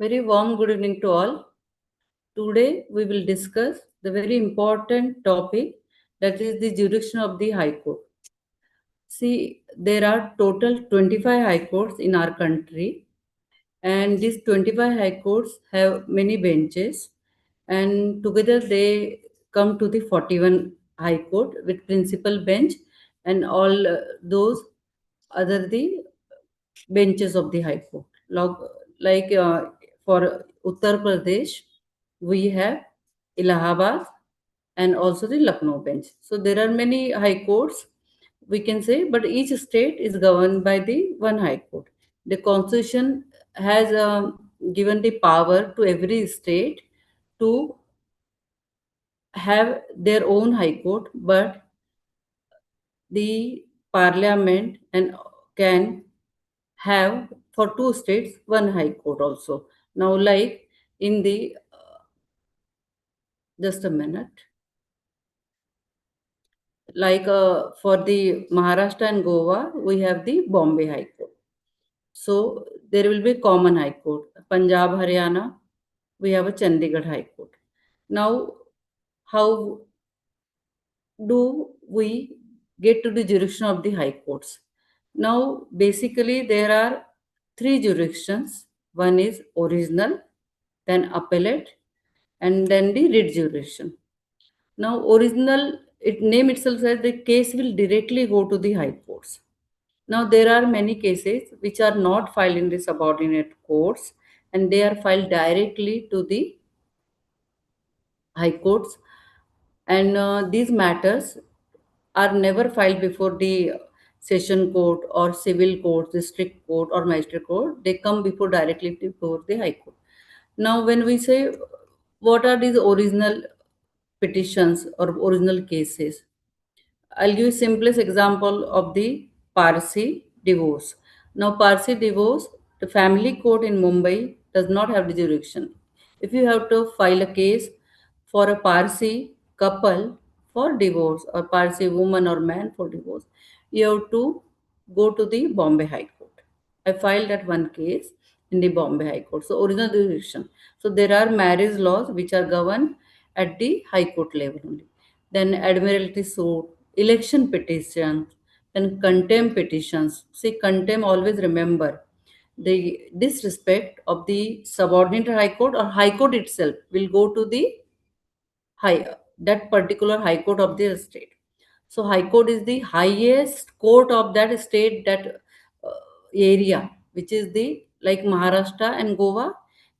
Very warm good evening to all. Today we will discuss the very important topic, that is the jurisdiction of the High Court. See, there are total 25 High Courts in our country, and these 25 High Courts have many benches, and together they come to the 41 High Court with principal bench and all those other the benches of the High Court. Like for Uttar Pradesh, we have Allahabad and also the Lucknow bench. So there are many High Courts, we can say, but each state is governed by the one High Court. The Constitution has given the power to every state to have their own High Court, but the Parliament and can have for two states one high court also. Now, like in the just a minute, for the Maharashtra and Goa, we have the Bombay High Court. So there will be common high court. Punjab, Haryana, we have a Chandigarh High Court. Now, how do we get to the jurisdiction of the high courts? Now, basically, there are three jurisdictions. One is original, then appellate, and then the writ jurisdiction. Now, original, it name itself says the case will directly go to the high courts. Now, there are many cases which are not filed in the subordinate courts, and they are filed directly to the high courts, and these matters are never filed before the session court or civil court, district court or magistrate court. They come before directly before the high court. Now, when we say what are these original petitions or original cases, I'll give you simplest example of the Parsi divorce. Now, Parsi divorce, the family court in Mumbai does not have the jurisdiction. If you have to file a case for a Parsi couple for divorce, or Parsi woman or man for divorce, you have to go to the Bombay High Court. I filed that one case in the Bombay High Court. So, original jurisdiction. So, there are marriage laws which are governed at the High Court level only. Then admiralty suit, election petitions, then contempt petitions. See, contempt, always remember, the disrespect of the subordinate high court or high court itself will go to the high that particular high court of the state. So high court is the highest court of that state, that area, which is the like Maharashtra and Goa.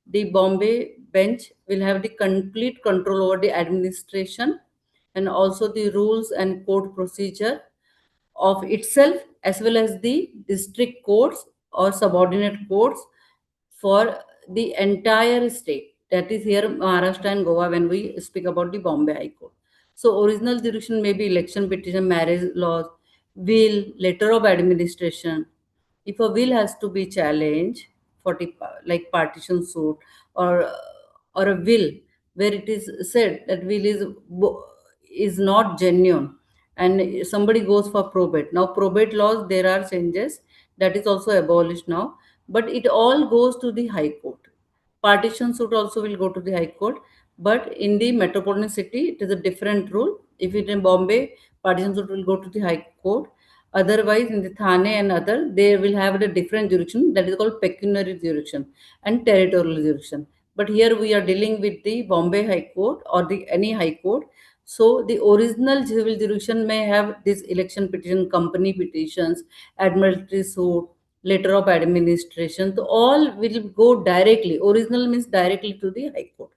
The Bombay bench will have the complete control over the administration and also the rules and court procedure of itself, as well as the district courts or subordinate courts for the entire state. That is here Maharashtra and Goa when we speak about the Bombay High Court. So original jurisdiction may be election petition, marriage laws, will, letter of administration. If a will has to be challenged for the like partition suit, or or a will where it is said that will is not genuine, and somebody goes for probate. Now probate laws, there are changes, that is also abolished now, but it all goes to the high court. Partition suit also will go to the high court, but in the metropolitan city it is a different rule. If it in Bombay, partition suit will go to the high court. Otherwise, in the Thane and other, they will have a different jurisdiction, that is called pecuniary jurisdiction and territorial jurisdiction. But here we are dealing with the Bombay High Court or the any High Court. So the original civil jurisdiction may have this election petition, company petitions, admiralty suit, letter of administration. So all will go directly. Original means directly to the High Court.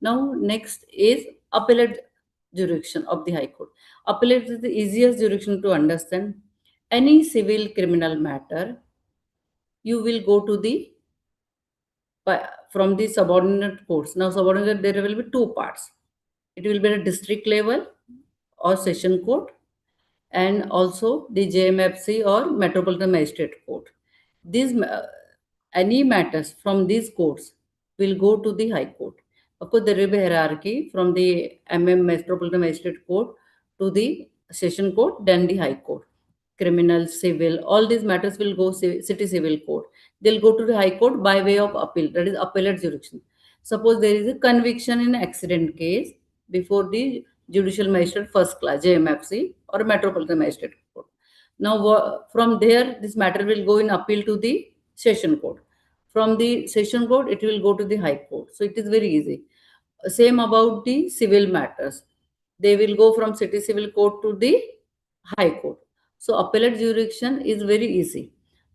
Now next is appellate jurisdiction of the High Court. Appellate is the easiest jurisdiction to understand. Any civil criminal matter, you will go to the from the subordinate courts. Now subordinate, there will be two parts. It will be at district level or session court, and also the JMFC or Metropolitan Magistrate Court. Any matters from these courts will go to the High Court. Of course, there will be hierarchy from the Metropolitan Magistrate Court to the Session Court, then the High Court. Criminal, civil, all these matters will go city civil court. they'll go to the High Court by way of appeal, that is appellate jurisdiction. Suppose there is a conviction in accident case before the Judicial Magistrate First Class JMFC or Metropolitan Magistrate Court. Now, from there, this matter will go in appeal to the Session Court. From the Session Court, it will go to the High Court. So it is very easy. Same about the civil matters. They will go from city civil court to the High Court. So appellate jurisdiction is very easy.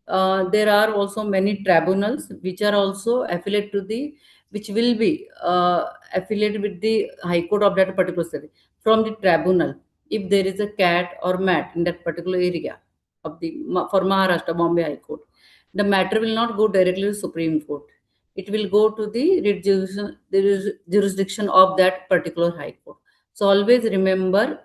There are also many tribunals which are also affiliated to the, which will be affiliated with the High Court of that particular city. From the tribunal, if there is a cat or mat in that particular area of the, for Maharashtra, Bombay High Court, the matter will not go directly to Supreme Court. It will go to the jurisdiction of that particular High Court. So always remember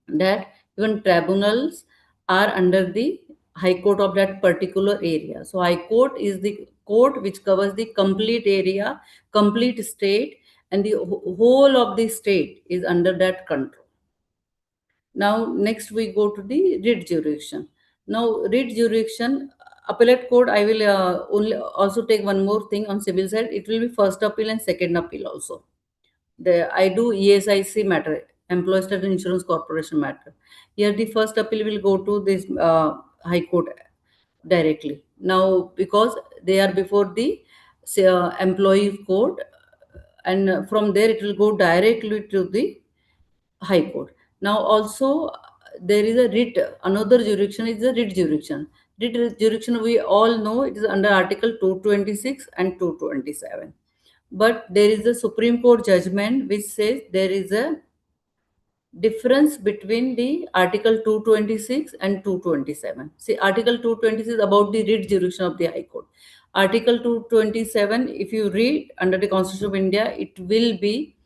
that even tribunals are under the High Court of that particular area. So High Court is the court which covers the complete area, complete state, and the whole of the state is under that control. Now, next we go to the writ jurisdiction. Now, writ jurisdiction, appellate court, I will only also take one more thing on civil side. It will be first appeal and second appeal also. I do ESIC matter, Employee State Insurance Corporation matter. Here, the first appeal will go to this High Court directly. Now, because they are before the employee court, and from there it will go directly to the High Court. Now, also there is a writ. Another jurisdiction is the writ jurisdiction. Writ jurisdiction, we all know it is under Article 226 and 227. But there is a Supreme Court judgment which says there is a difference between the Article 226 and 227. See, Article 226 is about the writ jurisdiction of the High Court. Article 227, if you read under the Constitution of India, it will be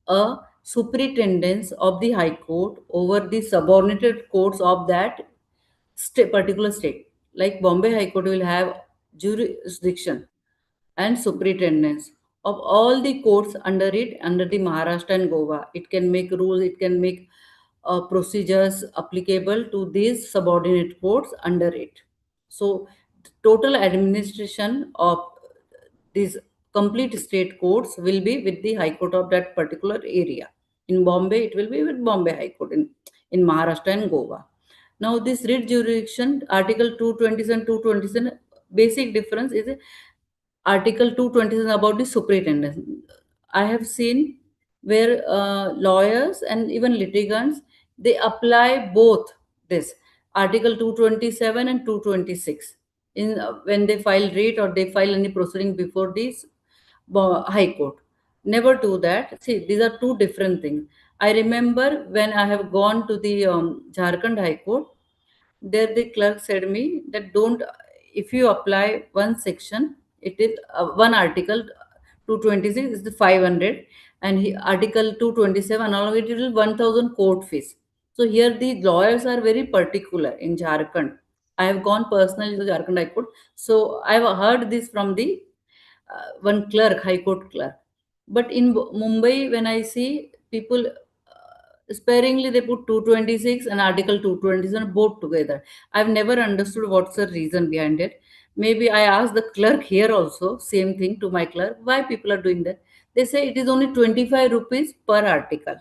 a superintendence of the High Court over the subordinated courts of that particular state. Like Bombay High Court will have jurisdiction and superintendence of all the courts under it, under the Maharashtra and Goa. It can make rules, it can make procedures applicable to these subordinate courts under it. So, total administration of these complete state courts will be with the High Court of that particular area. In Bombay, it will be with Bombay High Court in Maharashtra and Goa. Now, this writ jurisdiction, Article 227, 227, basic difference is Article 227 about the superintendence. I have seen where lawyers and even litigants, they apply both this Article 227 and 226 in when they file rate or they file any proceeding before this High Court. Never do that. See, these are two different things. I remember when I have gone to the Jharkhand High Court, there the clerk said me that don't, if you apply one section, it is one article 226 is the 500, and article 227 all of it will 1000 court fees. So here the lawyers are very particular in Jharkhand. I have gone personally to Jharkhand High Court, so I have heard this from the one clerk, High Court clerk. But in Mumbai, when I see people sparingly they put 226 and Article 227 both together. I've never understood what's the reason behind it. Maybe I asked the clerk here also, same thing to my clerk, why people are doing that. They say it is only 25 rupees per article.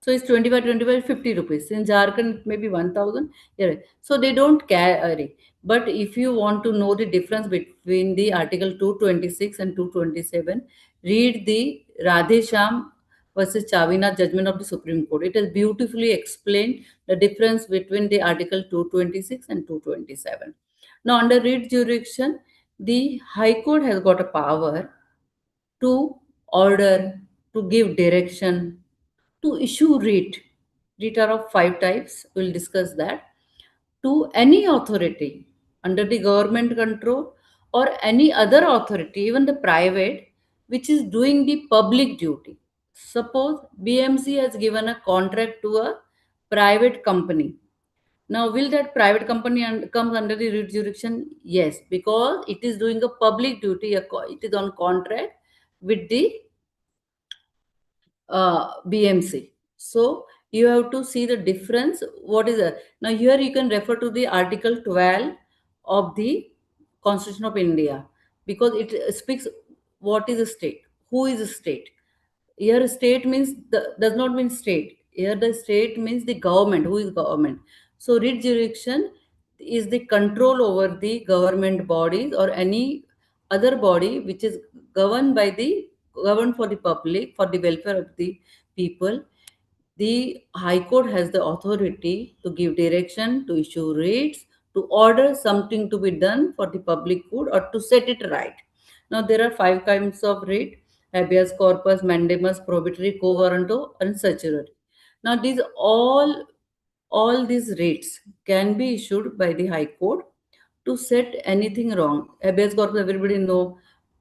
So it's 25, 25, 50 rupees. In Jharkhand, maybe 1000. Yeah. So they don't carry. But if you want to know the difference between the Article 226 and 227, read the Radhesham versus Chavina judgment of the Supreme Court. It has beautifully explained the difference between the Article 226 and 227. Now, under writ jurisdiction, the High Court has got a power to order, to give direction, to issue writ. Writ are of five types. We'll discuss that. To any authority under the government control or any other authority, even the private, which is doing the public duty. Suppose BMC has given a contract to a private company. Now, will that private company comes under the writ jurisdiction? Yes, because it is doing a public duty. It is on contract with the BMC. So you have to see the difference. What is that? Now here you can refer to the Article 12 of the Constitution of India, because it speaks what is a state, who is a state. Here, state means does not mean state. Here, the state means the government. Who is government? So, writ jurisdiction is the control over the government bodies or any other body which is governed for the public, for the welfare of the people. The High Court has the authority to give direction, to issue writs, to order something to be done for the public good or to set it right. Now, there are five kinds of writ: habeas corpus, mandamus, probatory, quo warranto, and certiorari. Now, all these writs can be issued by the High Court to set anything wrong. Habeas corpus, everybody know,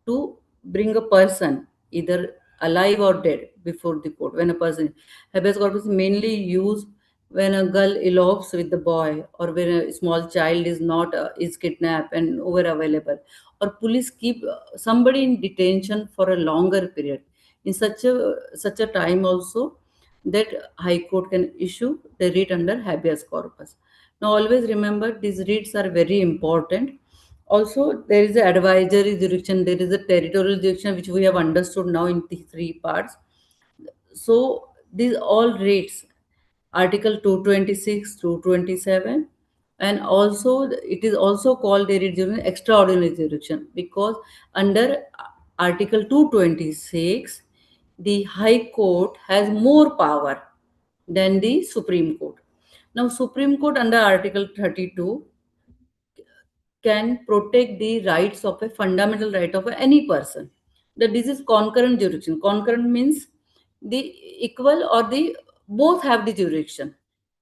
to bring a person either alive or dead before the court. When a person, habeas corpus is mainly used when a girl elopes with the boy, or when a small child is not is kidnapped and over available, or police keep somebody in detention for a longer period. In such a time also, that High Court can issue the writ under habeas corpus. Now, always remember these writs are very important. Also, there is a advisory jurisdiction, there is a territorial jurisdiction, which we have understood now in the three parts. So, these all writs, Article 226, 227, and also it is also called the writ jurisdiction, extraordinary jurisdiction, because under Article 226, the High Court has more power than the Supreme Court. Now, Supreme Court under Article 32 can protect the rights of a fundamental right of any person. That this is concurrent jurisdiction. Concurrent means the equal or the both have the jurisdiction.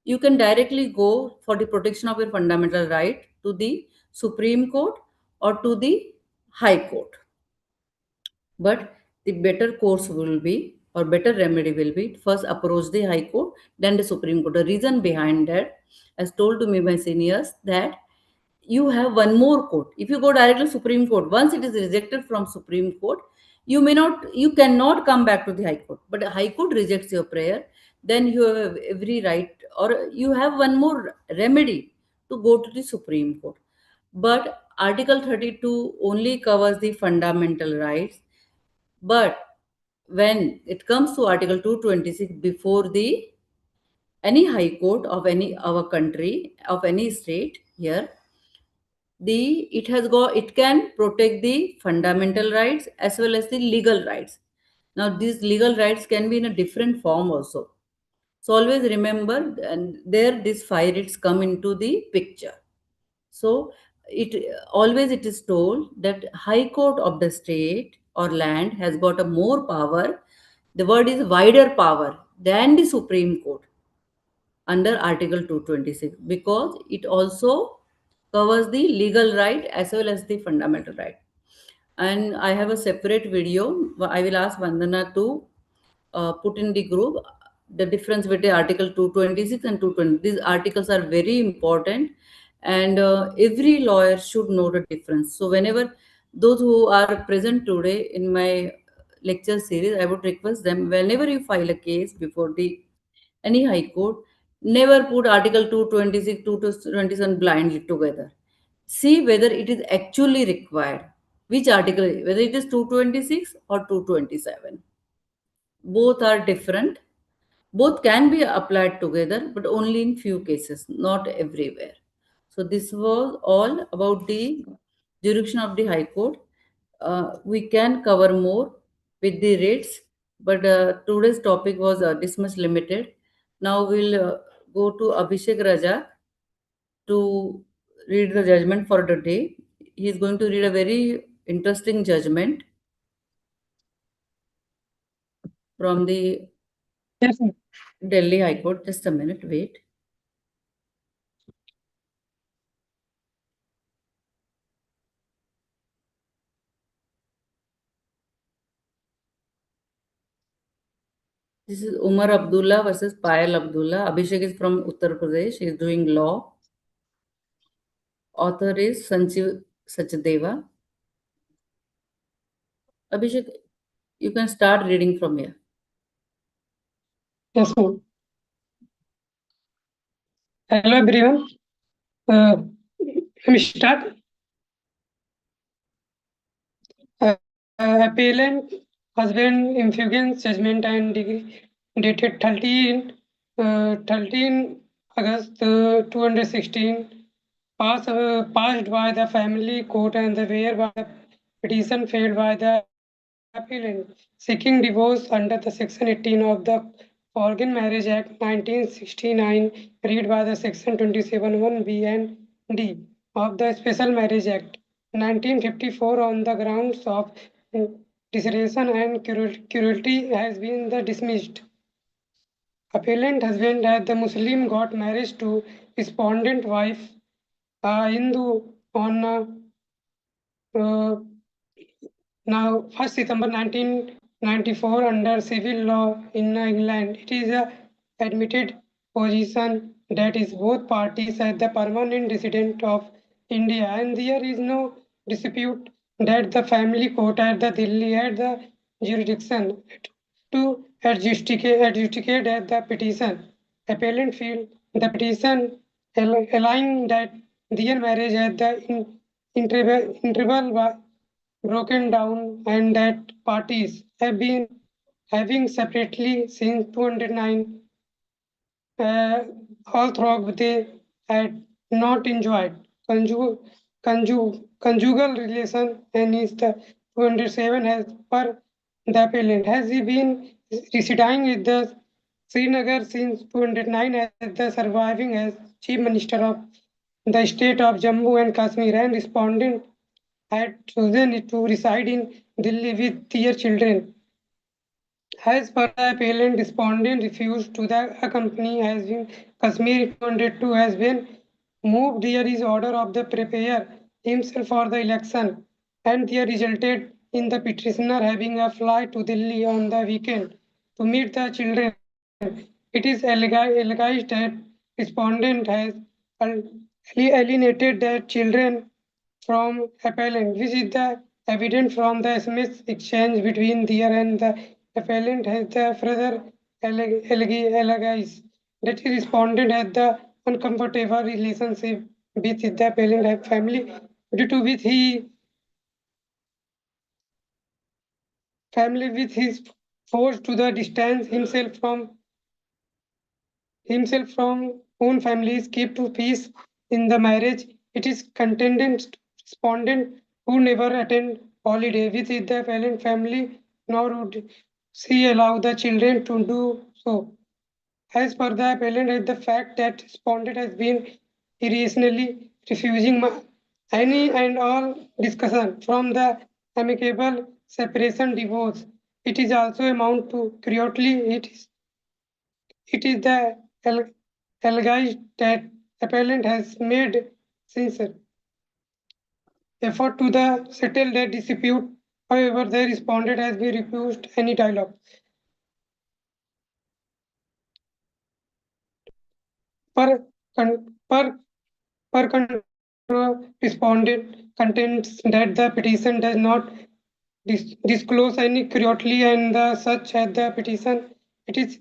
You can directly go for the protection of your fundamental right to the Supreme Court or to the High Court. But the better course will be, or better remedy will be, first approach the High Court, then the Supreme Court. The reason behind that, as told to me by seniors, that you have one more court. If you go directly to Supreme Court, once it is rejected from Supreme Court, you cannot come back to the High Court. But the High Court rejects your prayer, then you have every right, or you have one more remedy to go to the Supreme Court. But Article 32 only covers the fundamental rights. But when it comes to Article 226, before the any High Court of any our country, of any state here, it can protect the fundamental rights as well as the legal rights. Now these legal rights can be in a different form also. So always remember, and there these five rights come into the picture. So it is told that High Court of the state or land has got a more power. The word is wider power than the Supreme Court under Article 226, because it also covers the legal right as well as the fundamental right. And I have a separate video. I will ask Vandana to put in the group the difference between Article 226 and 220. These articles are very important, and every lawyer should know the difference. So, whenever those who are present today in my lecture series, I would request them, whenever you file a case before the any High Court, never put Article 226, 227 blindly together. See whether it is actually required. Which article, whether it is 226 or 227. Both are different. Both can be applied together, but only in few cases, not everywhere. So this was all about the jurisdiction of the High Court. We can cover more with the rates, but today's topic was this much limited. Now we'll go to Abhishek Raja to read the judgment for the day. He is going to read a very interesting judgment from the Yes, sir. Delhi High Court. Just a minute, wait. This is Umar Abdullah versus Payal Abdullah. Abhishek is from Uttar Pradesh. He is doing law. Author is Sanjeev Sachdeva. Abhishek, you can start reading from here. Yes, ma'am. Hello, everyone. Let me start. appellant husband influence judgment and degree dated 13 August 216 passed by the family court and the whereby the petition failed by the appellant seeking divorce under the section 18 of the Foreign Marriage Act 1969 read by the section 27 1b and d of the Special Marriage Act 1954 on the grounds of desertion and cruelty has been dismissed. Appellant husband at the Muslim got married to respondent wife, a Hindu, on uh, now 1st September 1994 under civil law in England. It is a admitted position that is both parties are the permanent resident of India, and there is no dispute that the family court at the Delhi had the jurisdiction to adjudicate the petition. Appellant feel the petition allowing that their marriage at the interval broken down and that parties have been having separately since 209 uh, all throughout they had not enjoyed conjugal relation and is the 207 as per the appellant. Has he been residing with the Srinagar since 209 as the surviving as Chief Minister of the state of Jammu and Kashmir and respondent had chosen to reside in Delhi with their children. As per the appellant, respondent refused to the accompany has been Kashmir 202 has been moved. There is order of the prepare himself for the election, and there resulted in the petitioner having a flight to Delhi on the weekend to meet the children. It is alleged that respondent has alienated the children from appellant, which is the evident from the SMS exchange between their and the appellant has the further allegations that he responded at the uncomfortable relationship with the appellant family, due to which he family with his forced to the distance himself from own families keep to peace in the marriage. It is contendent respondent who never attend holiday with the parent family, nor would she allow the children to do so. As per the appellant, the fact that respondent has been irrationally refusing any and all discussion from the amicable separation divorce. It is also amount to cruelty. It is the alleged that appellant has made sincere effort to settle the dispute. However, the respondent has been refused any dialogue. Per, per, respondent contends that the petition does not disclose any cruelty and such as the petition. It is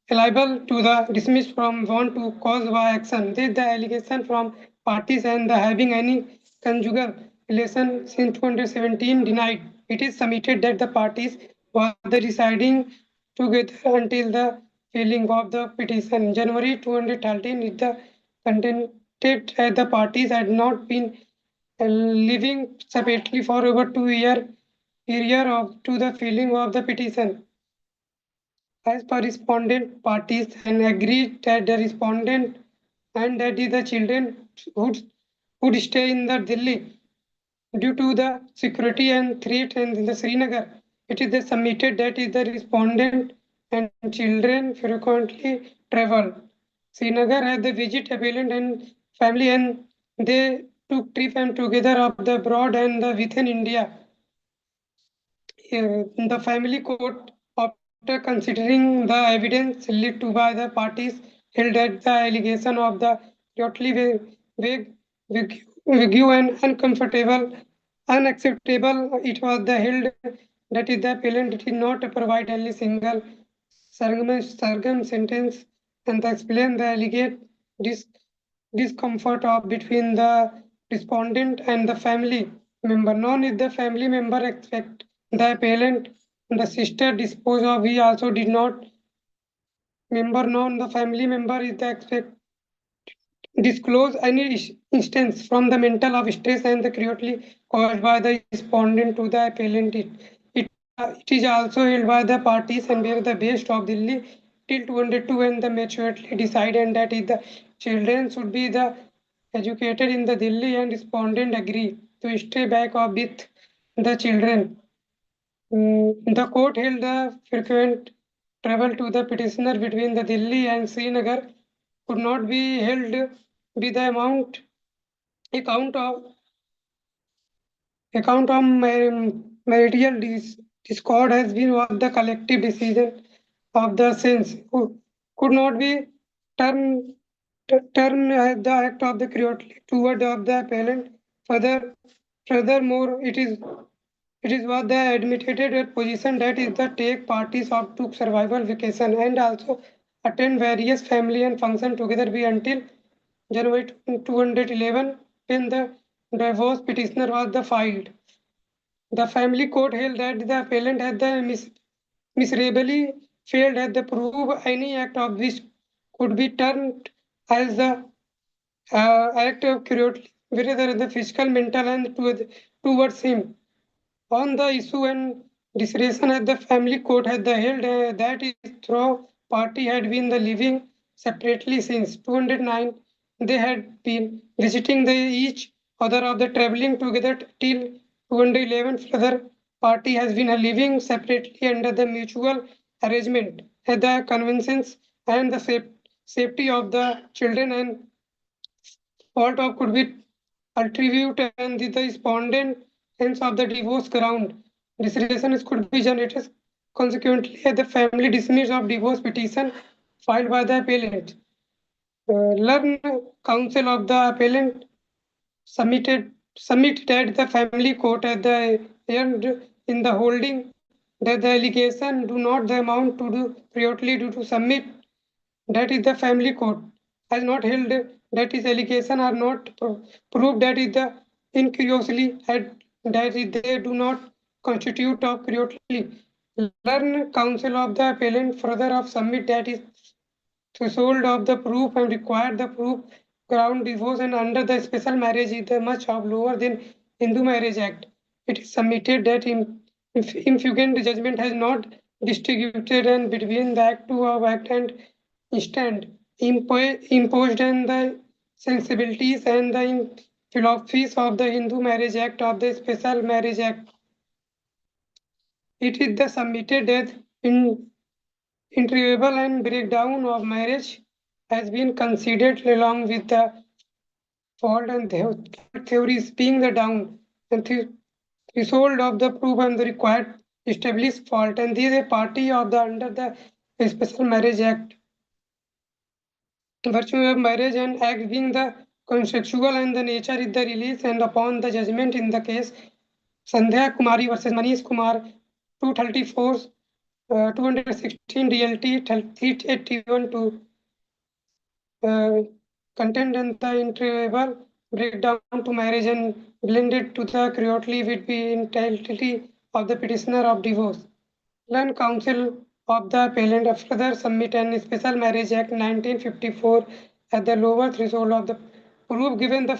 liable to the dismiss from want to cause by action. This the allegation from parties and the having any conjugal relation since 2017 denied. It is submitted that the parties were the deciding together until the filing of the petition. January 2013 is the contended that the parties had not been living separately for over 2 year of to the filing of the petition. As per respondent parties and agreed that the respondent and that is the children would stay in the Delhi due to the security and threat and in the Srinagar. It is the submitted that is the respondent and children frequently travel. Srinagar had the visit appellant and family and they took trip and together of the abroad and the within India. The family court, after considering the evidence led to by the parties, held that the allegation of the totally vague and uncomfortable, unacceptable. It was the held that is the appellant did not provide any single sentence and explain the alleged dis- discomfort of between the respondent and the family. member. None if the family member except the appellant, the sister disposed of. He also did not. Member known the family member is the expect disclose any instance from the mental of stress and the cruelty caused by the respondent to the appellant. It is also held by the parties and where the best of Delhi till 202 when the maturely decided that if the children should be the educated in the Delhi and respondent agree to stay back or with the children. The court held the frequent travel to the petitioner between the Delhi and Srinagar could not be held with the account of marital discord has been was the collective decision of the saints who could not be turned turn the act of the cruelty toward of the appellant. Furthermore, it is what the admitted position that is the take parties of took survival vacation and also attend various family and function together be until January 211 when the divorce petitioner was the filed. The family court held that the appellant had the miserably failed at the prove any act of which could be termed as the act of cruelty, whether the physical, mental, and towards him. On the issue and discretion at the family court had the held that is through party had been the living separately since 209. They had been visiting the each other of the traveling together till 211. Further party has been a living separately under the mutual arrangement at the conventions and the safety of the children and fault of could be attributed and the respondent hence of the divorce ground. Dissertation could be generated consequently the family dismissed of divorce petition filed by the appellant. Learn counsel of the appellant submitted the family court at the end in the holding that the allegation do not the amount to do priorly due to submit that is the family court has not held that is allegation are not proved that is the incuriously that is they do not constitute of curiosity. Learn counsel of the appellant further of submit that is threshold of the proof and require the proof ground divorce and under the special marriage is the much of lower than Hindu Marriage Act. It is submitted that if infugent judgment has not distributed and between the act to of act and instant imposed and the sensibilities and the philosophies of the Hindu Marriage Act of the Special Marriage Act. It is the submitted that in interval and breakdown of marriage has been considered along with the fault and theories being the down and threshold of the proof and the required established fault and these a party of the under the Special Marriage Act. Virtue of marriage and act being the consensual and the nature is the release and upon the judgment in the case Sandhya Kumari versus Manish Kumar 234 216 DLT 381 to content and the interval breakdown to marriage and blended to the cruelty would be entirety of the petitioner of divorce. Learn counsel of the appellant further submit an Special Marriage Act 1954 at the lower threshold of the proof given the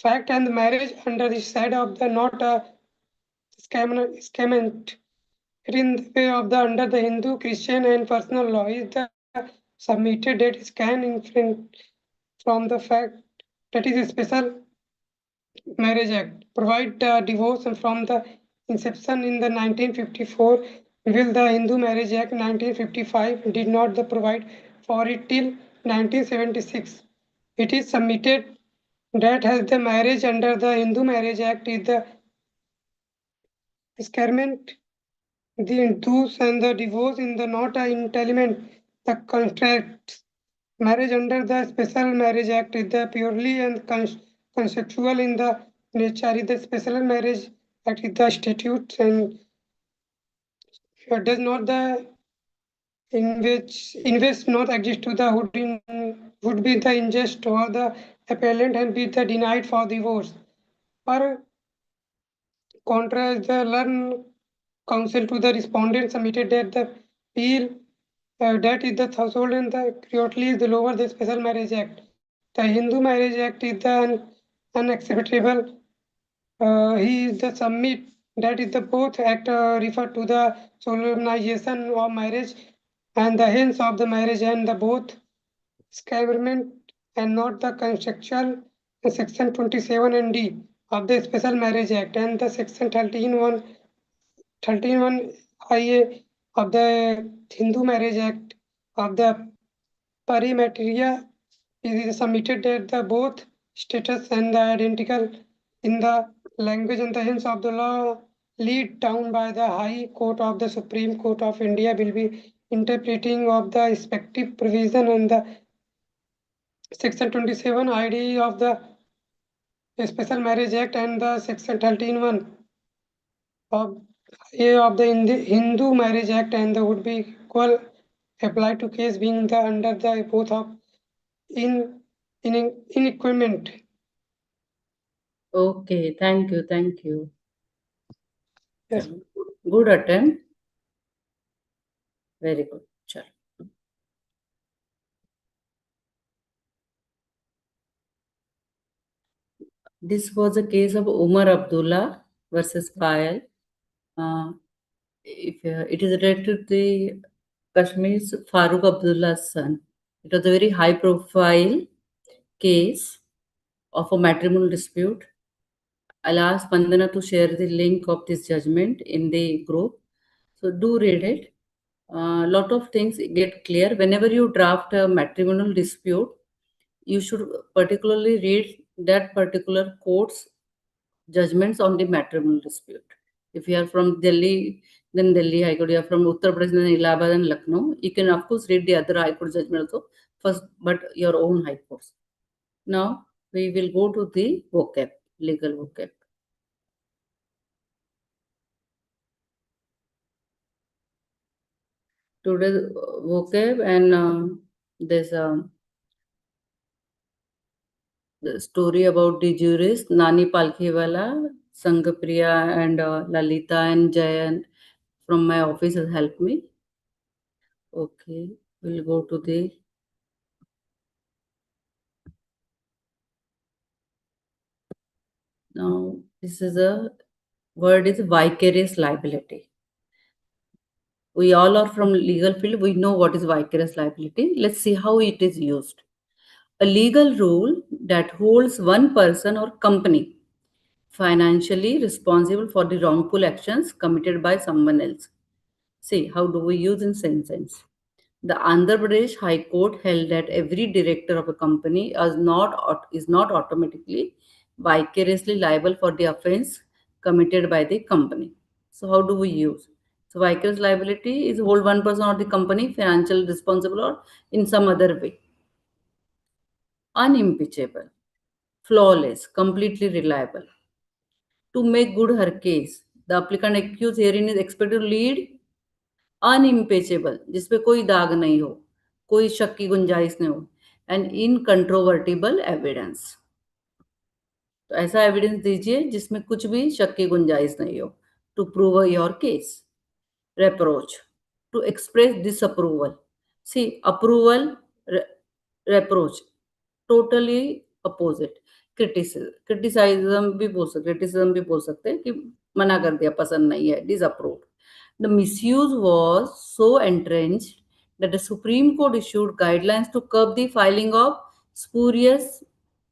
fact and the marriage under the side of the not a scamment. It in the way of the under the Hindu, Christian and personal law is the submitted that is can infringe from the fact that is a Special Marriage Act provide divorce and from the inception in the 1954 will the Hindu Marriage Act 1955 did not the provide for it till 1976. It is submitted that has the marriage under the Hindu Marriage Act is the escarment the induce and the divorce in the not a entitlement the contracts marriage under the Special Marriage Act is the purely and conceptual in the nature is the Special Marriage Act is the statutes and does not the in which not exist to the would be the unjust or the appellant and be the denied for divorce. For contrast, the Learn Council to the respondent submitted that the appeal that is the threshold and the cruelty is the lower the Special Marriage Act. The Hindu Marriage Act is the unacceptable. He is the submit that is the both act refer to the solemnization of marriage and the ends of the marriage and the both sacrament and not the conceptual section 27 and D of the Special Marriage Act and the section 13(1) IA of the Hindu Marriage Act of the Parimatria is submitted that the both status and the identical in the language and the hence of the law laid down by the High Court of the Supreme Court of India will be interpreting of the respective provision and the section 27 ID of the Special Marriage Act and the section 13(1) of A of the Hindu Marriage Act and the would be equal applied to case being the under the both of inequipment. Okay, thank you, thank you. Yes. Good attempt. Very good. Chalo. This was a case of Umar Abdullah versus Payal. It is related to the Kashmir's Farooq Abdullah's son. It was a very high profile case of a matrimonial dispute. I'll ask Pandana to share the link of this judgment in the group. So do read it. A lot of things get clear. Whenever you draft a matrimonial dispute, you should particularly read that particular court's judgments on the matrimonial dispute. If you are from Delhi, then Delhi High Court. You are from Uttar Pradesh, then Allahabad and Lucknow. You can of course read the other High Court judgment also first, but your own High Courts. Now we will go to the vocab, legal vocab. Today's vocab and there's the story about the jurist Nani Palkhiwala, Sangapriya and Lalita and Jayan from my office has helped me. Okay, we'll go to the now. This is a word is vicarious liability. We all are from legal field. We know what is vicarious liability. Let's see how it is used. A legal rule that holds one person or company financially responsible for the wrongful actions committed by someone else. See, how do we use in sentence? The Andhra Pradesh High Court held that every director of a company is not automatically vicariously liable for the offense committed by the company. So how do we use? So vicarious liability is hold one person or the company financially responsible or in some other way. Unimpeachable, flawless, completely reliable. To make good her case, the applicant accused herein is expected to lead अनइम्पेचेबल जिसपे कोई दाग नहीं हो, कोई शक की गुंजाइश नहीं हो, एंड इनकंट्रोवर्टिबल एविडेंस. तो ऐसा एविडेंस दीजिए जिसमें कुछ भी शक की गुंजाइश नहीं हो to prove your case. Reproach, to express disapproval. See, approval, reproach, totally opposite. Criticism भी बोल सकते हैं कि मना कर दिया, पसंद नहीं है, disapprove. The misuse was so entrenched that the Supreme Court issued guidelines to curb the filing of spurious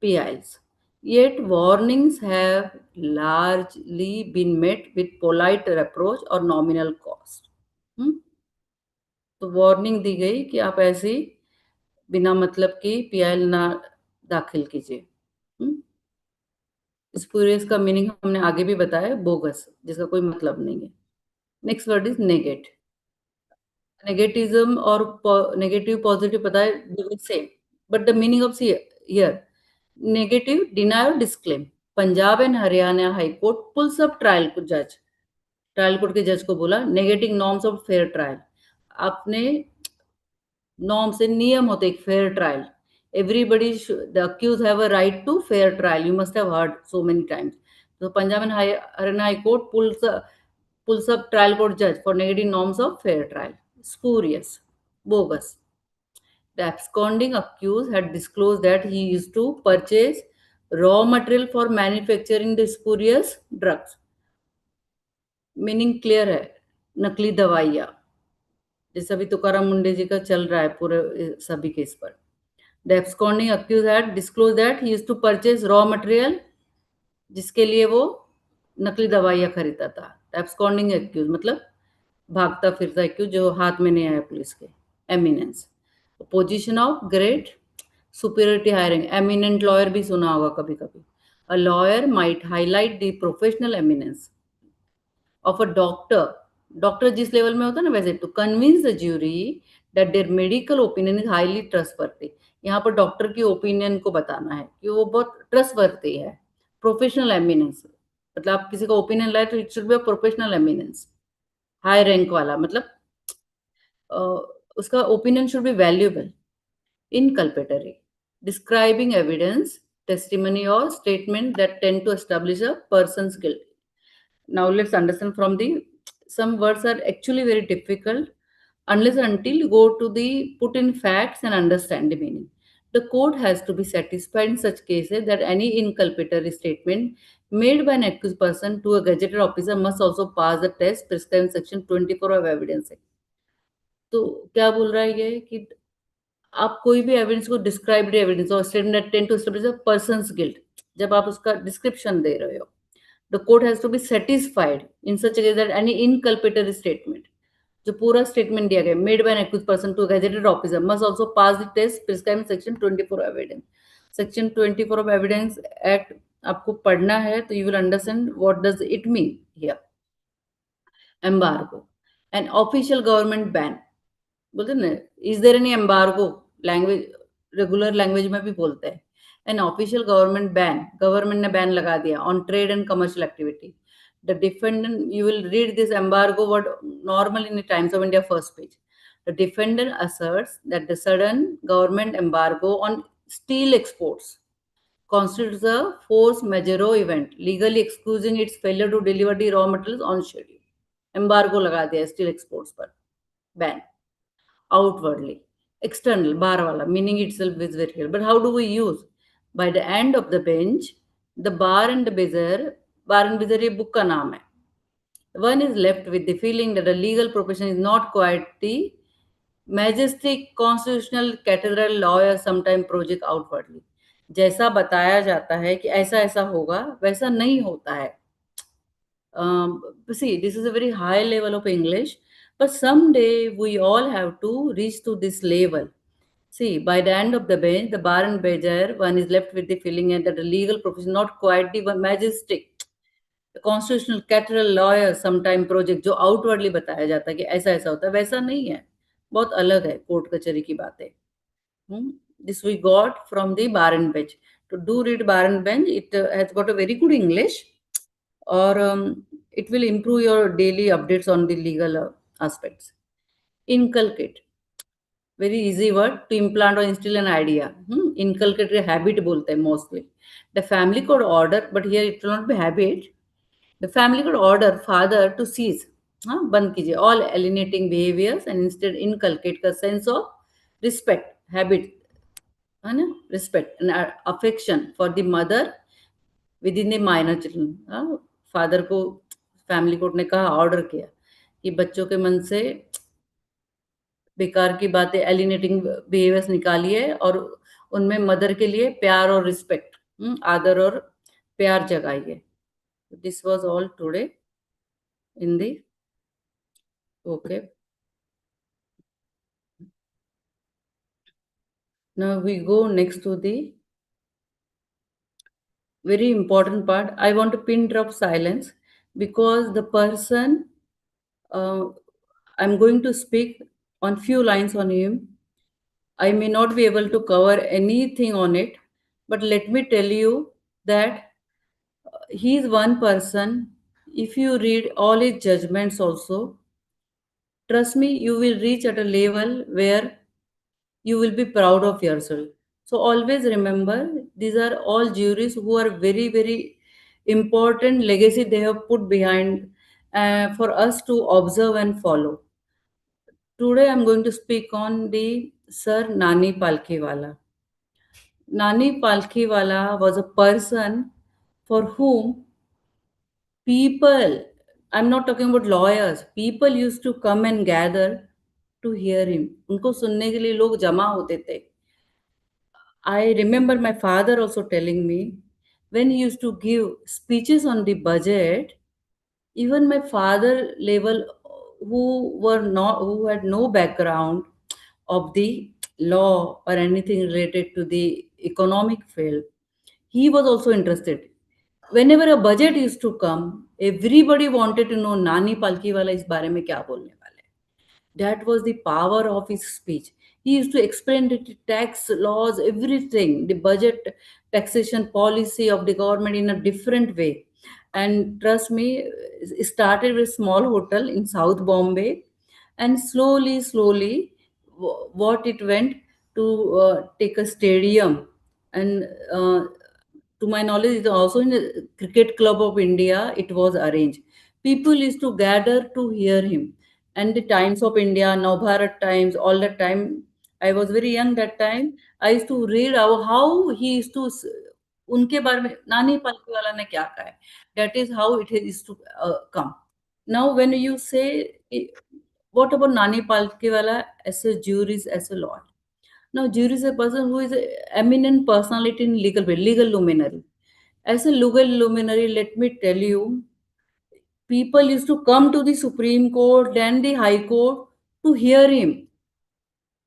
PIs. Yet warnings have largely been met with polite reproach or nominal cost. तो warning दी गई कि आप ऐसे बिना मतलब की PIL ना दाखिल कीजिए. स्पूरियस का मीनिंग हमने आगे भी बताया, बोगस, जिसका कोई मतलब नहीं है. Next word is negate. Negatism और नेगेटिव पॉजिटिव पता है same, but the meaning of see here negative deny और disclaim. Punjab and Haryana high court pulls up trial court के जज को बोला negating norms of fair trial. आपने नॉर्म से नियम होते एक fair trial. Everybody the accused have a right to fair trial. You must have heard so many times. So Punjab and Haryana High Court pulls up trial court judge for negative norms of fair trial. Spurious, bogus. The absconding accused had disclosed that he used to purchase raw material for manufacturing the spurious drugs. Meaning clear है, नकली दवाइयाँ, जैसे अभी तुकाराम मुंडे जी का चल रहा है पूरे सभी केस पर. The absconding accused had disclose that he used to purchase raw material, जिसके लिए वो नकली दवाइयाँ खरीदता था. एब्सकॉन्डिंग एक्यूज मतलब भागता फिरता एक्यूज जो हाथ में नहीं आया पुलिस के. Eminence, position of great superiority hiring. Eminent lawyer भी सुना होगा कभी कभी. A lawyer might highlight the professional eminence of a doctor. Doctor जिस लेवल में होता है ना वैसे, to convince the jury that their medical opinion is highly trustworthy. यहाँ पर डॉक्टर की ओपिनियन को बताना है कि वो बहुत ट्रस्टवर्दी है. प्रोफेशनल एमिनेंस मतलब आप किसी का ओपिनियन लाए तो it should be a professional eminence, high rank वाला, मतलब अ, उसका opinion should be valuable. Inculpatory, describing evidence, testimony, or statement that tend to establish a person's guilt. Now let's understand from the, some words are actually very difficult unless and until you go to the put in facts and understand the meaning. The court has to be satisfied in such cases that any inculpatory statement made by an accused person to a gazetted officer must also pass the test prescribed in section 24 of evidence act. तो क्या बोल रहा है ये कि आप कोई भी एविडेंस को डिस्क्राइब्ड एविडेंस और statement tend to establish a person's guilt, जब आप उसका डिस्क्रिप्शन दे रहे हो, the court has to be satisfied in such a that any inculpatory statement, जो पूरा स्टेटमेंट दिया गया made by an accused person to gazetted officer must also pass the test prescribed section 24 evidence. Section 24 of evidence act आपको पढ़ना है तो you will understand what does it mean here. Embargo, an official government ban. बोलते ना, is there any embargo, language regular language में भी बोलते हैं. An official government ban, government ने बैन लगा दिया on trade and commercial activity. The defendant, you will read this embargo word normal in the Times of India first page. The defendant asserts that the sudden government embargo on steel exports constitutes a force majeure event, legally excusing its failure to deliver the raw materials on schedule. Embargo लगा दिया steel exports पर, ban. Outwardly, external, bar wala, meaning itself is very clear. But how do we use? By the end of the bench, the bar and the buzzer ये book का नाम है. One is left with the feeling that the legal profession is not quite the majestic constitutional cathedral lawyer sometime project outwardly. जैसा बताया जाता है कि ऐसा ऐसा होगा, वैसा नहीं होता है. See, this is a very high level of English, but someday we all have to reach to this level. See, by the end of the bench, the bar and bejar, one is left with the feeling that the legal profession not quite the majestic, the constitutional cathedral lawyer sometime project जो outwardly बताया जाता है कि ऐसा ऐसा होता है, वैसा नहीं है, बहुत अलग है कोर्ट कचहरी की बातें. This we got from the bar and bench. To do read bar and bench, it has got a very good English, or it will improve your daily updates on the legal aspects. Inculcate, very easy word, to implant or instill an idea. Inculcate a habit bolte hain mostly. The family could order, but here it will not be habit. The family could order father to cease, बंद कीजिए all alienating behaviors and instead inculcate a sense of respect, habit, है ना, respect and affection for the mother within the minor children. Father को family court ने कहा, order किया कि बच्चों के मन से बेकार की बातें, एलिनेटिंग बिहेवियर्स निकालिए और उनमें मदर के लिए प्यार और रिस्पेक्ट, आदर और प्यार जगाइए. This was all today in the, okay. Now we go next to the very important part. I want to pin drop silence because the person I'm going to speak on few lines on him. I may not be able to cover anything on it, but let me tell you that he is one person. If you read all his judgments also, trust me, you will reach at a level where you will be proud of yourself. So always remember, these are all juries who are very, very important legacy they have put behind for us to observe and follow. Today I'm going to speak on the Sir Nani Palkhiwala. Nani Palkhiwala was a person for whom people, I'm not talking about lawyers, people used to come and gather to hear him. उनको सुनने के लिए लोग जमा होते थे. I remember my father also telling me when he used to give speeches on the budget, even my father level who had no background of the law or anything related to the economic field, he was also interested. Whenever a budget used to come, everybody wanted to know Nani Palkiwala इस बारे में क्या बोलने वाले हैं. That was the power of his speech. He used to explain the tax laws, everything, the budget, taxation policy of the government in a different way. And trust me, it started with a small hotel in South Bombay, and slowly, slowly, what it went to take a stadium, and to my knowledge, it also in the Cricket Club of India. It was arranged. People used to gather to hear him, and the Times of India, Now Bharat Times, all the time. I was very young that time. I used to read how he used to उनके बारे में नानी पालकीवाला ने क्या कहा है. That is how it is to come. Now, when you say, what about Nani Palkhiwala as a jurist, as a lawyer? Now, jurist is a person who is an eminent personality in legal luminary. As a legal luminary, let me tell you, people used to come to the Supreme Court, then the High Court to hear him.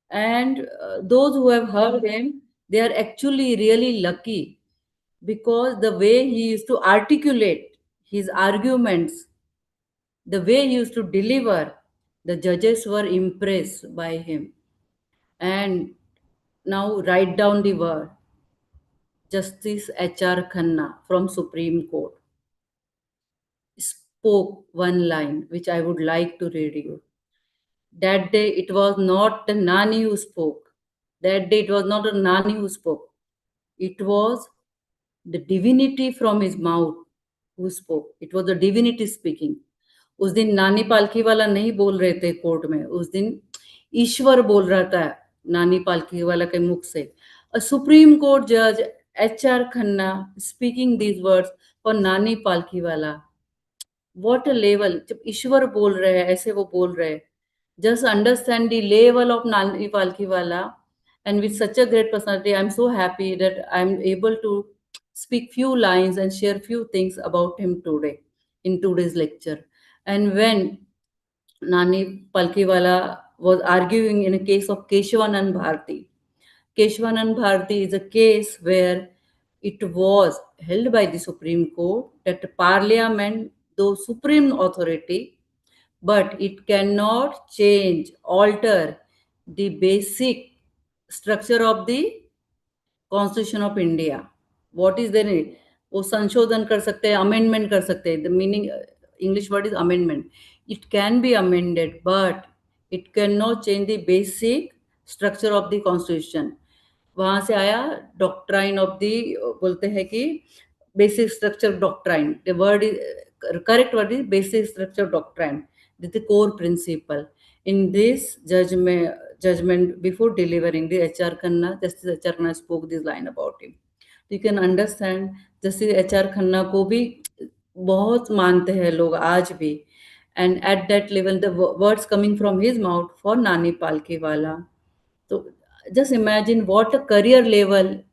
And those who have heard him, they are actually really lucky because the way he used to articulate his arguments, the way he used to deliver, the judges were impressed by him. And now write down the word Justice H.R. Khanna from Supreme Court spoke one line which I would like to read you. That day it was not the Nani who spoke. That day it was not a Nani who spoke. It was the divinity from his mouth who spoke. It was the divinity speaking. उस दिन नानी पालकी वाला नहीं बोल रहे थे court में. उस दिन ईश्वर बोल रहा था नानी पालकी वाला के मुख से. A Supreme Court judge H.R. Khanna speaking these words for नानी पालकी वाला. What a level. जब ईश्वर बोल रहे हैं ऐसे वो बोल रहे हैं. Just understand the level of Nani Palkhiwala, and with such a great personality, I'm so happy that I'm able to speak few lines and share few things about him today in today's lecture. And when Nani Palkhiwala was arguing in a case of Keshavanand Bharti, Keshwanand Bharti is a case where it was held by the Supreme Court that Parliament, though supreme authority, but it cannot change, alter the basic structure of the constitution of India. What is there need? वो संशोधन कर सकते हैं, amendment कर सकते हैं. The meaning English word is amendment. It can be amended but it can not change the basic structure of the constitution. वहां से आया डॉक्ट्राइन ऑफ द, बोलते हैं कि basic structure doctrine. The word is correct word is basic structure doctrine. This the core principle. In this judgment, before delivering, the H.R. Khanna, Justice H.R. Khanna spoke this line about him. You can understand, Justice H.R. Khanna को भी बहुत मानते हैं लोग आज भी. And at that level, the words coming from his mouth for Nani Palkhiwala. So just imagine what a career level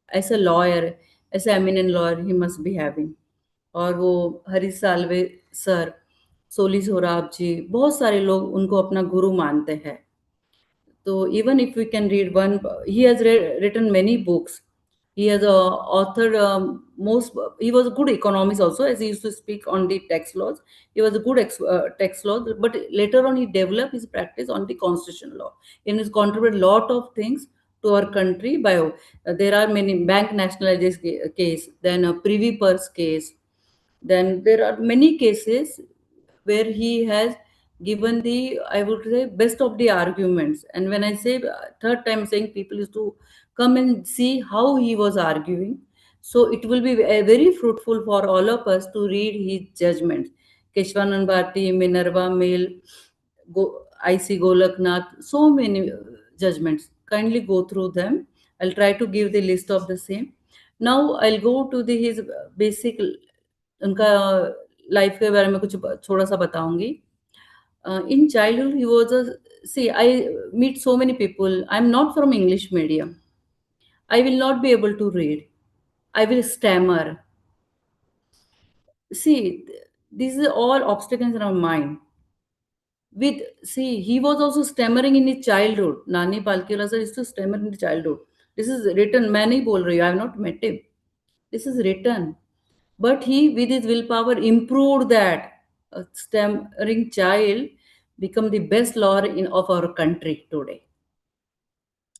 as a lawyer, as an eminent lawyer, he must be having. और वो Harish Salve sir, सोली सोराब जी, बहुत सारे लोग उनको अपना गुरु मानते हैं. So even if we can read one, he has written many books. He has authored most. He was a good economist also, as he used to speak on the tax laws. He was a good tax law, but later on he developed his practice on the constitution law. And has contributed a lot of things to our country. There are many bank nationalization case, then a privy purse case, then there are many cases where he has given the, I would say, best of the arguments. And when I say third time saying, people used to come and see how he was arguing. So it will be very fruitful for all of us to read his judgments. Keshwanand Bharti, Minerva Mill, I.C. Golaknath, so many judgments. Kindly go through them. I'll try to give the list of the same. Now I'll go to the his basic उनका life के बारे में कुछ थोड़ा सा बताऊंगी. In childhood he was a, see, I meet so many people. I'm not from English medium. I will not be able to read. I will stammer. See, these are all obstacles in our mind. With, see, he was also stammering in his childhood. Nani Palkhiwala sir used to stammer in his childhood. This is written. मैं नहीं बोल रही हूँ. I have not met him. This is written. But he, with his willpower, improved that. A stammering child become the best lawyer in of our country today.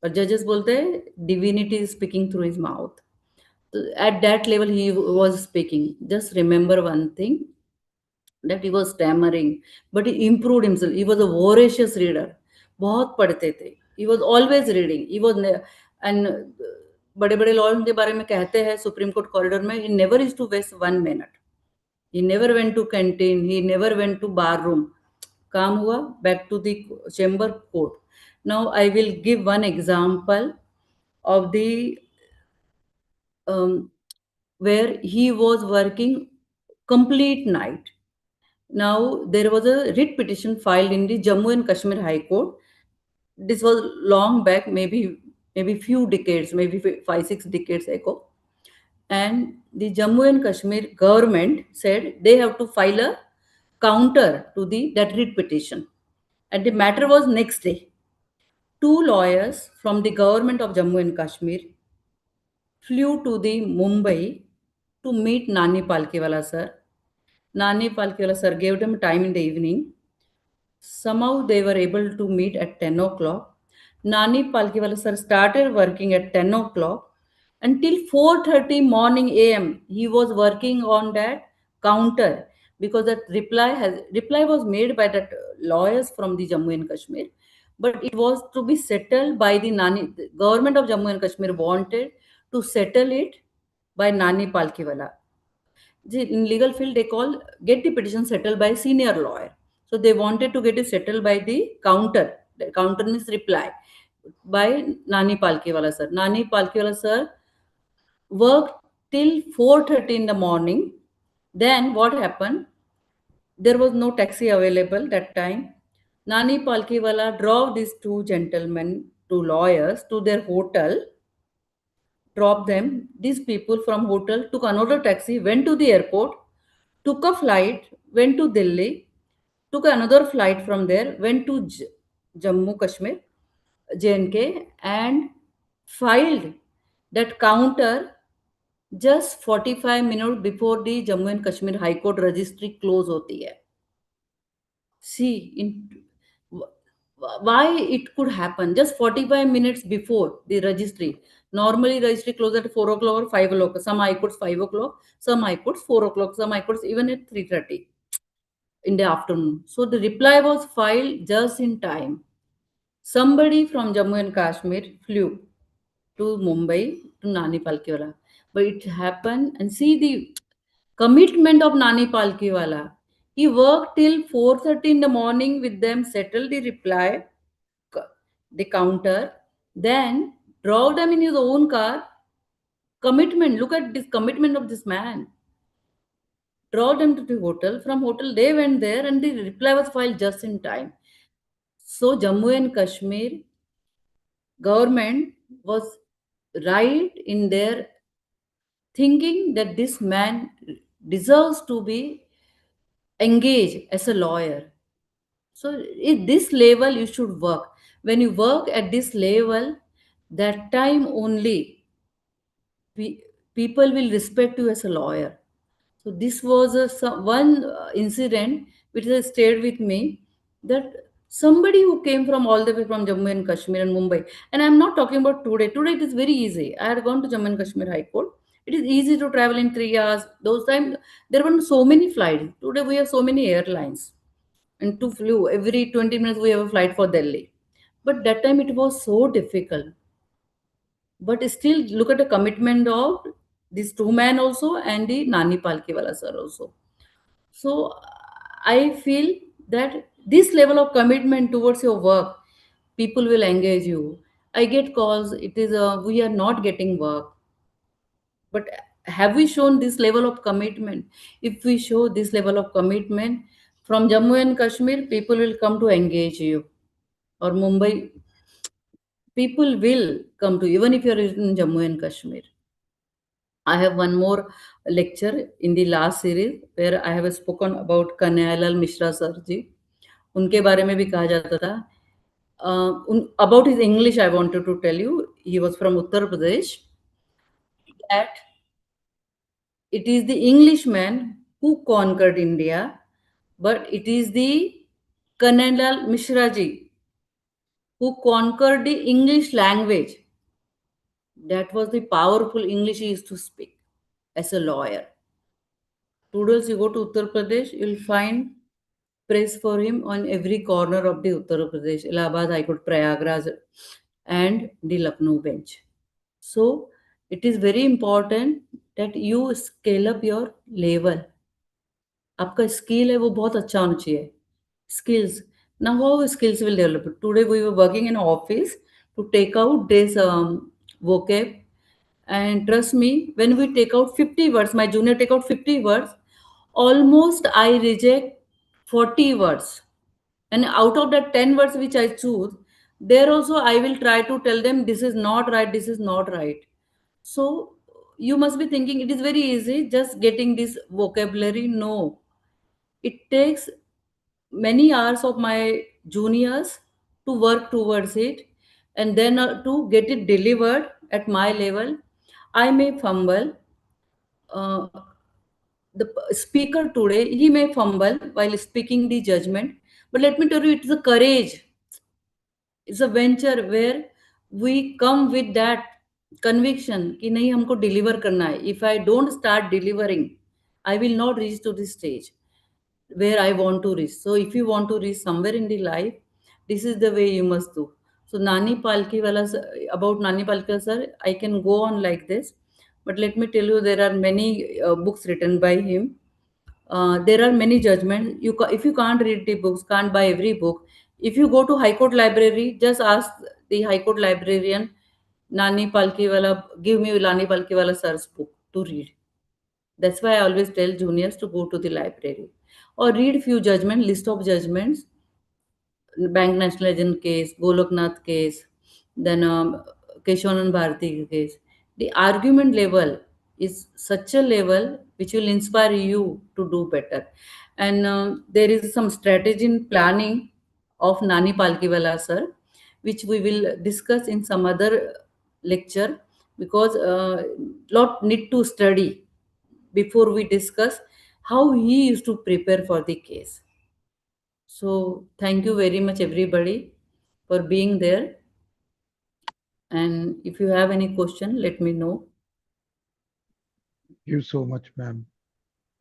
और जजेस बोलते हैं divinity is speaking through his mouth. At that level he was speaking. Just remember one thing, that he was stammering, but he improved himself. He was a voracious reader. बहुत पढ़ते थे. He was always reading. He was and बड़े बड़े lawyer के बारे में कहते हैं सुप्रीम कोर्ट कॉरिडोर में, he never used to waste 1 minute. He never went to canteen. He never went to bar room. काम हुआ, back to the chamber court. Now I will give one example of the um, where he was working complete night. Now there was a writ petition filed in the Jammu and Kashmir High Court. This was long back, maybe few decades, maybe 5 6 decades ago. And the Jammu and Kashmir government said they have to file a counter to the that writ petition. And the matter was next day. Two lawyers from the government of Jammu and Kashmir flew to the Mumbai to meet Nani Palkhiwala sir. Nani Palkhiwala sir gave them time in the evening. Somehow they were able to meet at 10 o'clock. Nani Palkhiwala sir started working at 10 o'clock. Until 4:30 morning AM, he was working on that counter, because that reply was made by that lawyers from the Jammu and Kashmir, but it was to be settled by the Nani. The government of Jammu and Kashmir wanted to settle it by Nani Palkhiwala. In legal field they call get the petition settled by senior lawyer. So they wanted to get it settled by the counter. The counter means reply by Nani Palkhiwala sir. Nani Palkhiwala sir worked till 4:30 in the morning. Then what happened? There was no taxi available that time. Nani Palkhiwala drove these two gentlemen, two lawyers, to their hotel, dropped them. These people from hotel took another taxi, went to the airport, took a flight, went to Delhi, took another flight from there, went to Jammu Kashmir, JNK, and filed that counter just 45 minutes before the Jammu and Kashmir High Court registry close होती है. See, why it could happen just 45 minutes before the registry. Normally, registry close at 4 o'clock or 5 o'clock. Some high courts 5 o'clock, some high courts 4 o'clock, some high courts even at 3:30 in the afternoon. So the reply was filed just in time. Somebody from Jammu and Kashmir flew to Mumbai to Nani Palkhiwala. But it happened, and see the commitment of Nani Palkhiwala. He worked till 4:30 in the morning with them, settled the reply, the counter, then drove them in his own car. Commitment. Look at this commitment of this man. Drove them to the hotel. From hotel, they went there, and the reply was filed just in time. So Jammu and Kashmir government was right in their thinking that this man deserves to be engaged as a lawyer. So at this level you should work. When you work at this level, that time only people will respect you as a lawyer. So this was one incident which has stayed with me, that somebody who came from all the way from Jammu and Kashmir and Mumbai, and I'm not talking about today. Today it is very easy. I had gone to Jammu and Kashmir High Court. It is easy to travel in 3 hours. Those times there were so many flights. Today we have so many airlines, and to flew every 20 minutes we have a flight for Delhi. But that time it was so difficult. But still, look at the commitment of These two men also and the Nani Palkhiwala sir also. So I feel that this level of commitment towards your work, people will engage you. I get calls. It is we are not getting work, but have we shown this level of commitment? If we show this level of commitment from Jammu and Kashmir, people will come to engage you. Or Mumbai, people will come to you, even if you're in Jammu and Kashmir. I have one more lecture in the last series where I have spoken about Kanhayalal Mishra sir ji. उनके बारे में भी कहा जाता था. About his English, I wanted to tell you. He was from Uttar Pradesh. That it is the Englishman who conquered India, but it is the Kanhayalal Mishra ji who conquered the English language. That was the powerful English he used to speak as a lawyer. Today, you go to Uttar Pradesh, you'll find praise for him on every corner of the Uttar Pradesh, Allahabad High Court, Prayagraj, and the Lucknow bench. So, it is very important that you scale up your level. आपका skill है वो बहुत अच्छा होना चाहिए. Skills. Now, how skills will develop? Today, we were working in office to take out this vocab. And trust me, when we take out 50 words, my junior take out 50 words, almost I reject 40 words. And out of that 10 words which I choose, there also I will try to tell them this is not right, this is not right. So you must be thinking it is very easy just getting this vocabulary. No, it takes many hours of my juniors to work towards it, and then to get it delivered at my level. I may fumble. uh, the speaker today, he may fumble while speaking the judgment, but let me tell you, it's a courage, it's a venture where we come with that conviction कि नहीं हमको deliver करना है. If I don't start delivering, I will not reach to this stage where I want to reach. So if you want to reach somewhere in the life, this is the way you must do. So Nani Palkhiwala sir, about Nani Palkhiwala sir, I can go on like this, but let me tell you, there are many books written by him. There are many judgments. If you can't read the books, can't buy every book. If you go to High Court library, just ask the High Court librarian, Nani Palkhiwala, give me Nani Palkhiwala sir's book to read. That's why I always tell juniors to go to the library or read few judgment, list of judgments, Bank National Agent case, Goloknath case, then Keshavanand Bharati case. The argument level is such a level which will inspire you to do better. And there is some strategy in planning of Nani Palkhiwala sir, which we will discuss in some other lecture, because lot need to study before we discuss how he used to prepare for the case. So thank you very much everybody for being there. And if you have any question, let me know. Thank you so much, ma'am,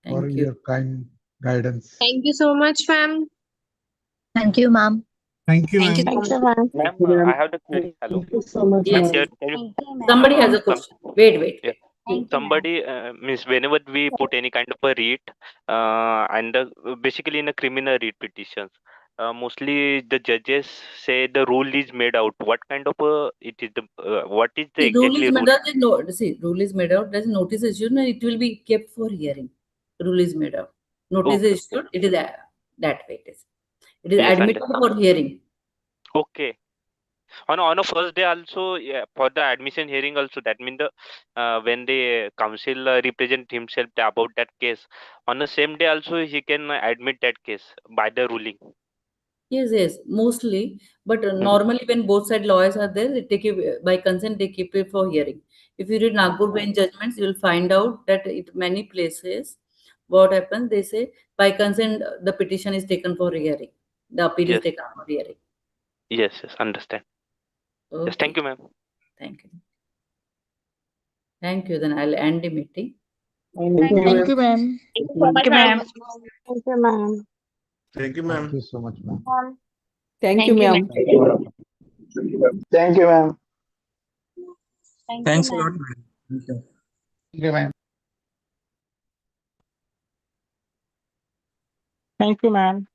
for Thank you. your kind guidance. Thank you so much, ma'am. Thank you, ma'am. Thank you, Thank you ma'am. so much. Ma'am, I have the query. Hello. Thank you so much, Yes. ma'am. Can you, Thank you, ma'am. Somebody has a some, question. Wait. yeah. Thank you, Somebody means whenever we put any kind of a writ, and basically in a criminal writ petitions, mostly the judges say the rule is made out. What kind of a it is the what is the See, rule exactly is rule? made out. No, see, rule is made out. There's notice issued and it will be kept for hearing. Rule is made out. Notice Okay, is issued. It is that way. It is. It is yes, admitted for hearing. okay. On a first day also, yeah, for the admission hearing also, that means the when the counsel represent himself about that case, on the same day also he can admit that case by the ruling. Yes, mostly. But Mhm. normally, when both side lawyers are there, they take it by consent. They keep it for hearing. If you read Nagpur bench judgments, you will find out that it many places, what happens, they say by consent the petition is taken for hearing. The appeal is Yes, taken for hearing. yes, understand. Yes, thank Okay, you, ma'am. thank you. Thank you. Then I'll end the meeting. Thank you, Thank ma'am. you, ma'am. Thank you so much, ma'am. Thank you, ma'am. Thank you, Thank ma'am. you so much, ma'am. Thank Thank you, ma'am. Thank you, ma'am. Thank Thanks you, a lot, ma'am. ma'am. Thank you. Okay, ma'am. Thank you, ma'am.